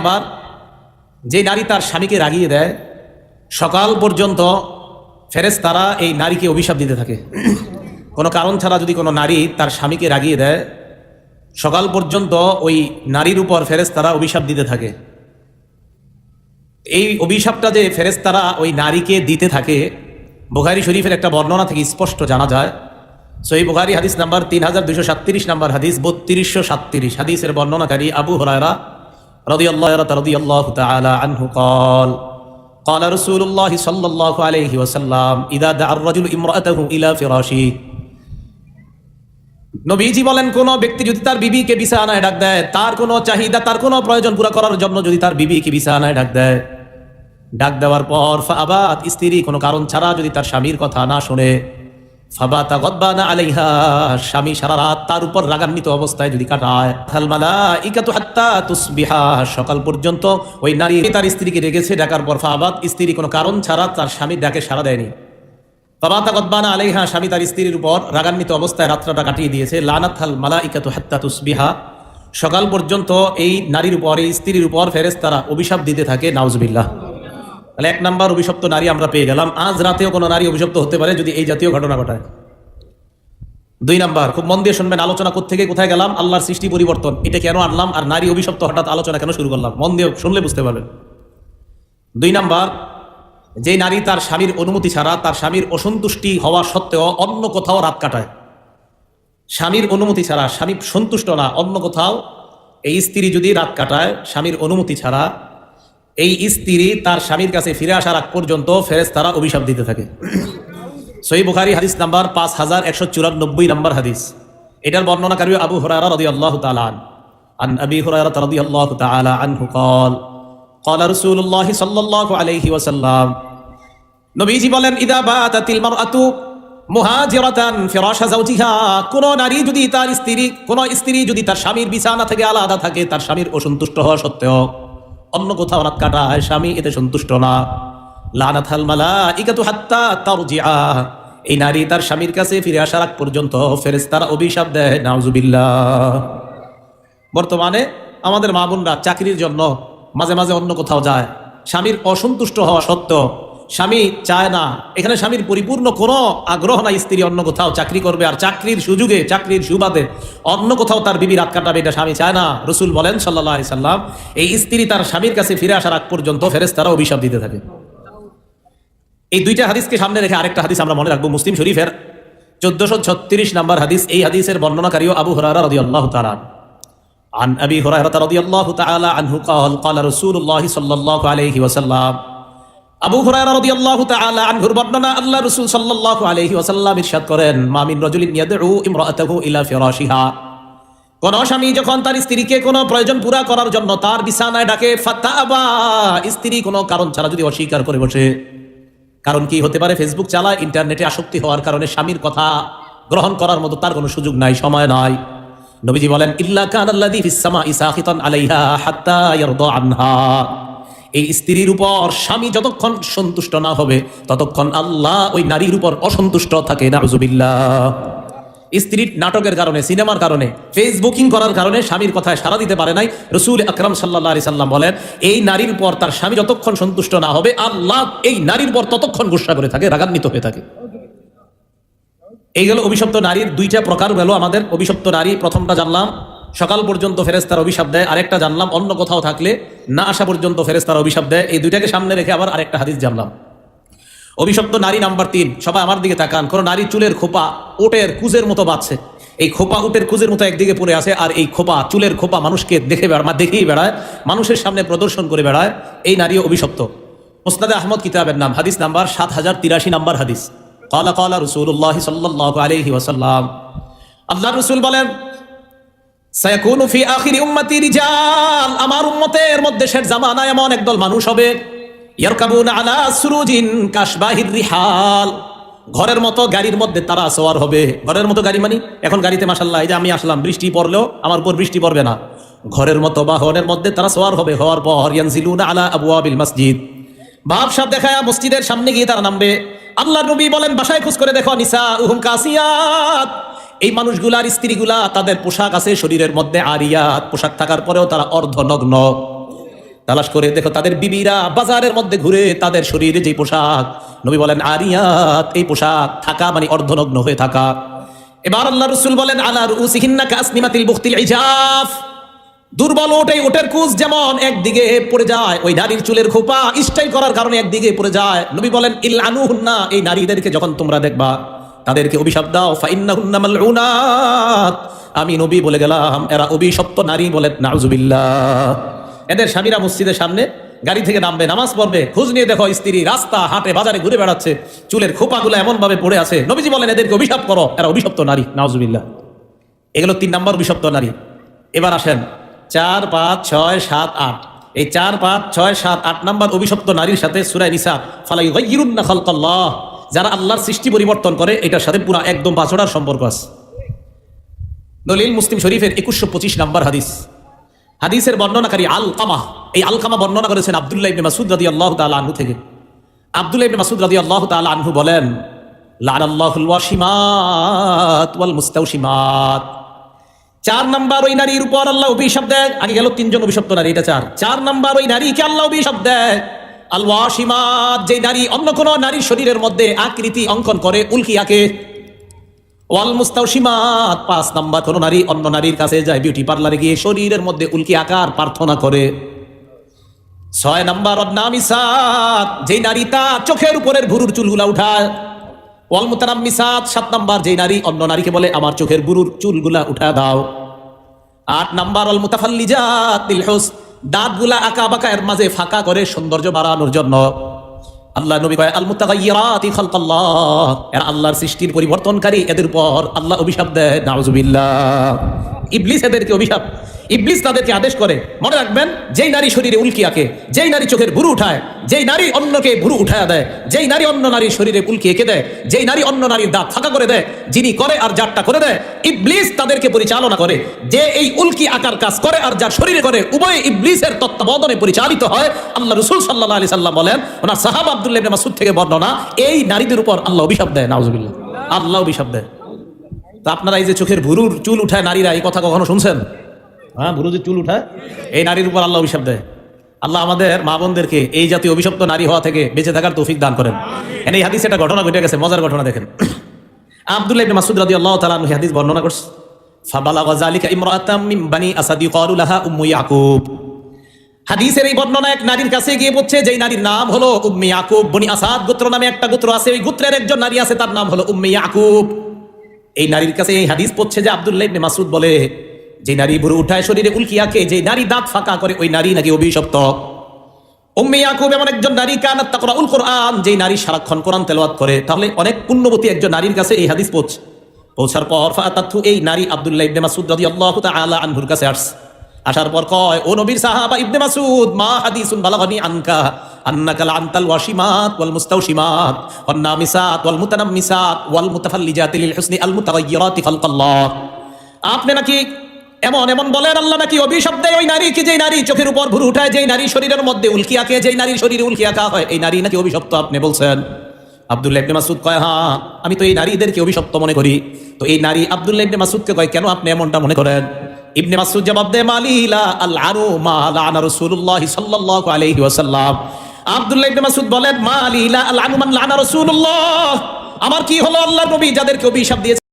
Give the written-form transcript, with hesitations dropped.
Number, যে নারী তার স্বামীকে রাগিয়ে দেয় সকাল পর্যন্ত ফেরেশতারা এই নারীকে অভিশাপ দিতে থাকে। কোনো কারণ ছাড়া যদি কোনো নারী তার স্বামীকে রাগিয়ে দেয় সকাল পর্যন্ত ওই নারীর উপর ফেরেশতারা অভিশাপ দিতে থাকে। এই অভিশাপটা যে ফেরেশতারা ওই নারীকে দিতে থাকে বুখারী শরীফের একটা বর্ণনা থেকে স্পষ্ট জানা যায়। সহিহ বুখারী হাদিস নাম্বার 3237 নাম্বার হাদিস, 3237 হাদিসের বর্ণনাকারী আবু হুরায়রা রাদিয়াল্লাহু তাআলা আনহু قال قال رسول الله صلى الله عليه وسلم اذا دعا الرجل امراته الى فراشه। নবীজি বলেন, কোন ব্যক্তি যদি তার বিবিকে বিছানায় ডাক দেয়, তার কোনো চাহিদা তার কোনো প্রয়োজন পুরো করার জন্য যদি তার বিবিকে বিছানায় ডাক দেয়, ডাক দেওয়ার পর ফাবাত, স্ত্রী কোনো কারণ ছাড়া যদি তার স্বামীর কথা না শুনে, ফাবাতা গদবানা আলাইহা, স্বামী সারা রাত তার উপর রাগান্বিত অবস্থায় যদি কাটায়, আল মালাইকাতু হাত্তা তুসবিহা, সকাল পর্যন্ত ওই নারী তার স্ত্রীকে ডেকেছে, ডাকার পর ফাবাত, স্ত্রী কোনো কারণ ছাড়া তার স্বামীর ডাকে সাড়া দেয়নি, ফাবাতা গদবানা আলাইহা, স্বামী তার স্ত্রীর উপর রাগান্বিত অবস্থায় রাতটা কাটিয়ে দিয়েছে, লানাতাল মালাইকাতু হাত্তা তুসবিহা, সকাল পর্যন্ত এই নারীর উপর, এই স্ত্রীর উপর ফেরেশতারা অভিশাপ দিতে থাকে। নাউজুবিল্লাহ। তাহলে এক নাম্বার অভিশপ্ত নারী আমরা পেয়ে গেলাম। আজ রাতেও কোনো নারী অভিশপ্ত হতে পারে যদি এই জাতীয় ঘটনা ঘটায়। দুই নাম্বার, খুব মন দিয়ে শুনবেন, আলোচনা থেকে কোথায় গেলাম, আল্লাহর সৃষ্টি পরিবর্তন, এটা কেন আনলাম, আর নারী অভিশপ্ত হঠাৎ আলোচনা কেন শুরু করলাম, মন দিয়ে শুনলে বুঝতে পারবেন। দুই নাম্বার, যে নারী তার স্বামীর অনুমতি ছাড়া, তার স্বামীর অসন্তুষ্টি হওয়া সত্ত্বেও অন্য কোথাও রাত কাটায়, স্বামীর অনুমতি ছাড়া, স্বামী সন্তুষ্ট না, অন্য কোথাও এই স্ত্রী যদি রাত কাটায় স্বামীর অনুমতি ছাড়া, এই স্ত্রী তার স্বামীর কাছে ফিরে আসার আগ পর্যন্ত ফেরেশতারা অভিশাপ দিতে থাকে। সহিহ বুখারী হাদিস নাম্বার 5194 নাম্বার হাদিস। এটার বর্ণনাকারী আবু হুরায়রা রাদিয়াল্লাহু তাআলা আন আবি হুরায়রা রাদিয়াল্লাহু তাআলা আনহু قال قال رسول الله صلى الله عليه وسلم, নবীজি বলেন, ইদা বাতাতিল মারআতু মুহাজিরাতান ফিরাশা যাওজিহা, কোন নারী যদি তার স্ত্রী, কোন স্ত্রী যদি তার স্বামীর বিছানা থেকে আলাদা থাকে, তার স্বামীর অসন্তুষ্ট হওয়া সত্ত্বেও অন্য কোথাও রাত কাটায়, স্বামী এতে সন্তুষ্ট না, লানাতাল মালাইকাতু হাত্তা তারজিআ, এই নারী তার স্বামীর কাছে ফিরে আসার আগ পর্যন্ত ফেরেশতারা অভিশাপ দেয়। নাউজুবিল্লাহ। বর্তমানে আমাদের মা বোনরা চাকরির জন্য মাঝে মাঝে অন্য কোথাও যায়, স্বামীর অসন্তুষ্ট হওয়া সত্ত্বেও স্বামী চায় না, এখানে স্বামীর পরিপূর্ণ কোনো আগ্রহ নাই স্ত্রী অন্য কোথাও চাকরি করবে, আর চাকরির সুযোগে, চাকরির সুবাদে অন্য কোথাও তার বিবি রাত কাটাবে, এটা স্বামী চায় না। রাসূল বলেন সাল্লাল্লাহু আলাইহি সাল্লাম, এই স্ত্রী তার স্বামীর কাছে ফিরে আসার আগ পর্যন্ত ফেরেশতারা অভিশাপ দিতে থাকে। এই দুইটা হাদিসকে সামনে রেখে আরেকটা হাদিস আমরা মনে রাখবো, মুসলিম শরীফের 1436 নাম্বার হাদিস। এই হাদিসের বর্ণনাকারীও আবু হুরায়রা রাদিয়াল্লাহু তাআলা আন আবি হুরায়রা রাদিয়াল্লাহু তাআলা আনহু قال قال رسول الله صلى الله عليه وسلم, আবু হুরায়রা রাদিয়াল্লাহু তাআলা আনহুর বর্ণনা, আল্লাহ রাসূল সাল্লাল্লাহু আলাইহি ওয়াসাল্লাম ইরশাদ করেন, মা মিন রাজুলিন ইয়াদউ ইমরাআতাহু ইলা ফিরাশিহা, কোন স্বামী যখন তার স্ত্রীকে কোনো প্রয়োজন পুরা করার জন্য তার বিছানায় ডাকে, ফাতাবা, স্ত্রী কোনো কারণ ছাড়া যদি অস্বীকার করে বসে, কারণ কি হতে পারে, ফেসবুক চালায়, ইন্টারনেটে আসক্তি হওয়ার কারণে স্বামীর কথা গ্রহণ করার মতো তার কোনো সুযোগ নাই, সময় নাই, নবীজি বলেন, ইল্লা কানাল্লাযী ফিস সামাঈ সাখিতান আলাইহা হাত্তা ইয়ারদা আনহা, এই স্ত্রীর উপর স্বামী যতক্ষণ সন্তুষ্ট না হবে ততক্ষণ আল্লাহ ওই নারীর উপর অসন্তুষ্ট থাকে। নাউজুবিল্লাহ। স্ত্রীর নাটকের কারণে, সিনেমার কারণে, ফেসবুকিং করার কারণে স্বামীর কথায় সাড়া দিতে পারে নাই, রাসূল আকরাম সাল্লাল্লাহু আলাইহি সাল্লাম বলেন, এই নারীর উপর তার স্বামী যতক্ষণ সন্তুষ্ট না হবে আল্লাহ এই নারীর উপর ততক্ষণ গুসা করে থাকে, রাগান্বিত হয়ে থাকে। এই গেল অভিশপ্ত নারীর দুইটা প্রকার গেল আমাদের। অভিশপ্ত নারী প্রথমটা জানলাম, সকাল পর্যন্ত ফেরেশতারা অভিশাপ দেয়, আরেকটা জানলাম অন্য কোথাও থাকলে না আসা পর্যন্ত ফেরেশতারা অভিশাপ দেয়। এই দুইটাকে সামনে রেখে আবার আরেকটা হাদিস জানলাম। অভিশপ্ত নারী নাম্বার 3, সবাই আমার দিকে তাকান। কোন নারী চুলের খোপা উটের কুজের মতো বাঁধছে, এই খোপা উটের কুজের মতো একদিকে পড়ে আছে, আর এই খোপা, চুলের খোপা মানুষকে দেখেই বেড়ায়, মানুষের সামনে প্রদর্শন করে বেড়ায়, এই নারী অভিশপ্ত। মুসনাদে আহমদ কিতাবের নাম, হাদিস নাম্বার 7083 নাম্বার হাদিস। ক্বালা ক্বালা রাসূলুল্লাহ সাল্লাল্লাহু আলাইহি ওয়াসাল্লাম, আল্লাহর রাসূল বলেন, সায়াকুনু ফি আখিরি উম্মতি রিজাল, আমার উম্মতের মধ্যে শেষ জামানায় এমন একদল মানুষ হবে, ইয়ারকাবুনা আলা সুরুজিন কাশবাহির রিহাল, ঘরের মতো গাড়ির মধ্যে তারা সওয়ার হবে। ঘরের মতো গাড়ি মানে এখন গাড়িতে মাশাআল্লাহ, এই যে আমি আসলাম, বৃষ্টি পড়লেও আমার উপর বৃষ্টি পড়বে না, ঘরের মতো বাহনের মধ্যে তারা সওয়ার হবে। হওয়ার পর ইয়ানজিলুনা আলা আবওয়াবিল মসজিদ, ভাবসাব দেখায়া মসজিদের সামনে গিয়ে তারা নামবে। আল্লাহর নবী বলেন, বাসায় খোঁজ করে দেখো, নিসাউহুম কাসিয়াত, এই মানুষগুলার স্ত্রীগুলা তাদের পোশাক আছে শরীরের মধ্যে, আরিয়াত, পোশাক থাকার পরেও তারা অর্ধনগ্ন। তালাশ করে দেখো তাদের বিবিরা বাজারের মধ্যে ঘুরে তাদের শরীরে যে পোশাক, নবী বলেন আরিয়াত, এই পোশাক থাকা মানে অর্ধনগ্ন হয়ে থাকা। এবার আল্লাহ রাসূল বলেন আলা রুউসিহিন্না কাসনিমাতিল বুখতিল ইজাফ, দুর্বল ওঠে ওটের কুচ যেমন একদিকে পড়ে যায়, ওই নারীর চুলের খোপা স্টাইল করার কারণে একদিকে পড়ে যায়। নবী বলেন ইলআনুহুন্না, এই নারীদেরকে যখন তোমরা দেখবা তাদেরকে অভিশাপ দাও, ফাইন্নাহুন্না মালউনাত, আমি নবী বলে গেলাম এরা অভিশপ্ত নারী। বলেন নাউজুবিল্লাহ। এদের স্বামীরা মসজিদের সামনে গাড়ি থেকে নামবে, নামাজ পড়বে, খোঁজ নিয়ে দেখো স্ত্রী রাস্তা হাটে বাজারে ঘুরে বেড়াচ্ছে, চুলের খোপাগুলো এমন ভাবে পড়ে আছে। নবীজি বলেন এদেরকে অভিশাপ করো, এরা অভিশপ্ত নারী। নাউজুবিল্লাহ। এগুলো 3 নম্বর অভিশপ্ত নারী। এবার আসেন 4, 5, 6, 7, 8, এই 4, 5, 6, 7, 8 নম্বর অভিশপ্ত নারীর সাথে সূরা নিসা ফালা ইউগাইয়িরুন্না খালকাল্লাহ, যারা আল্লাহর সৃষ্টি পরিবর্তন করে, এটার সাথে পুরো একদম বাছড়ার সম্পর্ক আছে। দলিল মুসলিম শরীফের 2125 নম্বর হাদিস। হাদিসের বর্ণনাকারী আলকামা, এই আলকামা বর্ণনা করেছেন আব্দুল্লাহ ইবনে মাসউদ রাদিয়াল্লাহু তাআলা আনহু থেকে। আব্দুল্লাহ ইবনে মাসউদ রাদিয়াল্লাহু তাআলা আনহু বলেন লানাল্লাহুল ওয়াশিমাত ওয়াল মুস্তাওশিমাত, 4 নাম্বার ওই নারীর উপর আল্লাহ অভিশাপ দেয়। আগে গেল 3 জন অভিশপ্ত নারী, এটা 4 নাম্বার ওই নারীকে আল্লাহ অভিশাপ দেয়। আল ওয়াশিমাত, যে নারী অন্য কোন নারীর শরীরের মধ্যে আকৃতি অঙ্কন করে, উল্কি আঁকে। ওয়াল মুস্তাওশিমাত, 5 নাম্বার কোন নারী অন্য নারীর কাছে যায় বিউটি পার্লারে গিয়ে শরীরের মধ্যে উল্কি আকার প্রার্থনা করে। 6 নাম্বার অন্নামিসাত, যে নারী তার চোখের উপরের ভুরুর চুলগুলা উঠায়। ওয়াল মুতানাম্মিসাত, 7 নাম্বার যে নারী অন্য নারীকে বলে আমার চোখের ভুরুর চুলগুলা উঠা দাও। 8 নাম্বার অল মুতাফাল্লিজাতিল হুসন, দাঁতগুলা আঁকা বাঁকা এর মাঝে ফাঁকা করে সৌন্দর্য বাড়ানোর জন্য। আল্লাহ নবী কয় আল মুতাগায়্যিরাতি খালকাল্লাহ, এরা আল্লাহর সৃষ্টির পরিবর্তনকারী, এদের উপর আল্লাহ অভিশাপ দেয়। নাউজুবিল্লাহ। ইবলিস এদেরকে অভিশাপ, ইবলিস তাদেরকে আদেশ করে। মনে রাখবেন, যেই নারী শরীরে উল্কি আঁকে, যেই নারী চোখের ভুরু উঠায়, যেই নারী অন্যকে ভুরু উঠায় দেয়, যেই নারী অন্য নারীর শরীরে উল্কি এঁকে দেয়, যেই নারী অন্য নারীর দাঁত ফাঁকা করে দেয়, যিনি করে আর যারটা করে দেয়, ইবলিস তাদেরকে পরিচালনা করে। যে এই উল্কি আকার কাজ করে আর যার শরীরে করে, উভয় ইবলিসের তত্ত্বাবধানে পরিচালিত হয়। আল্লাহ রাসূল সাল্লাল্লাহু আলাইহি সাল্লাম বলেন, ওনার সাহাবা আব্দুল্লাহ ইবনে মাসউদ থেকে বর্ণনা, এই নারীদের উপর আল্লাহ অভিশাপ দেয়। নাউজুবিল্লাহ। আল্লাহ অভিশাপ দেয়। তো আপনারা এই যে চোখের ভুরুর চুল উঠায় নারীরা, এই কথা কখনো শুনছেন? হ্যাঁ, ভুরুজের চুল উঠায়, এই নারীর উপর আল্লাহ অভিশাপ দেয়। আল্লাহ আমাদের মা বোনদেরকে এই জাতীয় অভিশপ্ত নারী হওয়া থেকে বেঁচে থাকার তৌফিক দান করেন। এই হাদিসে একটা ঘটনা ঘটে গেছে, মজার ঘটনা দেখেন। আব্দুল্লাহ ইবনে মাসউদ রাদিয়াল্লাহু তাআলা আনহু হাদিস বর্ণনা করছে, ফাবালাগা যালিকা ইমরাআতাম মিন বানি আসাদ ইউকালু লাহা উম্মু ইয়াকুব। হাদিসের এই বর্ণনা এক নারীর কাছে গিয়ে বলছে, যেই নারীর নাম হলো উম্মে ইয়াকুব। বনি আসাদ গোত্র নামে একটা গোত্র আছে, ওই গোত্রের একজন নারী আছে, তার নাম হলো উম্মে ইয়াকুব। এই নারীর কাছে এই হাদিস পড়ছে যে আব্দুল্লাহ ইবনে মাসউদ বলে, যে নারী ভুরু উঠায় শরীরে উল্কি আঁকে, যে নারী দাঁত ফাঁকা করে, ওই নারী নাকি অভিশপ্ত। উম্মে ইয়াকুব এমন একজন নারী, কানাত তাকরাউল কোরআন, যে নারী সারাক্ষণ কোরআন তেলাওয়াত করে। তাহলে অনেক পুণ্যবতী একজন নারীর কাছে এই হাদিস পৌঁছার পর ফাতাতু, এই নারী আব্দুল্লাহ ইবনে মাসউদ রাদিয়াল্লাহু তাআলা আনহুর কাছে আসছে। আসার পর কয়, ও নবীর সাহাবা ইবনে মাসউদ, মা হাদিসুন বালাগানি আনকা আন্নাকা লাআনতাল ওয়াশিমাত ওয়াল মুস্তাওশিমাত ওয়ান নামিসাত ওয়াল মুতানাম্মিসাত ওয়াল মুতাফাল্লিজাতি লিল হুসনি আল মুতাগায়্যিরাতি খালকাল্লাহ। আপনি নাকি এমন এমন বলেন, আল্লাহ নাকি অভিশাপ দেয় ওই নারীকে, যেই নারী চোখের উপর ভুরু উঠায়, যেই নারী শরীরের মধ্যে উল্কি আঁকে, যেই নারীর শরীরে উল্কি আঁকা হয়, এই নারী নাকি অভিশপ্ত আপনি বলছেন। আব্দুল্লাহ ইবনে মাসউদ কয়, হ্যাঁ আমি তো এই নারীদেরকে অভিশপ্ত মনে করি। তো এই নারী আব্দুল্লাহ ইবনে মাসউদকে কয়, কেন আপনি এমনটা মনে করেন? ইবনে মাসউদ জবাব দেয়, মালিলা আল আনু মা লানা রাসূলুল্লাহ সাল্লাল্লাহু আলাইহি ওয়াসাল্লাম। আব্দুল্লাহ ইবনে মাসউদ বলেন, মালিলা আল আনু মান লানা রাসূলুল্লাহ, আমার কি হলো আল্লাহর নবী যাদেরকে অভিশাপ দিয়েছে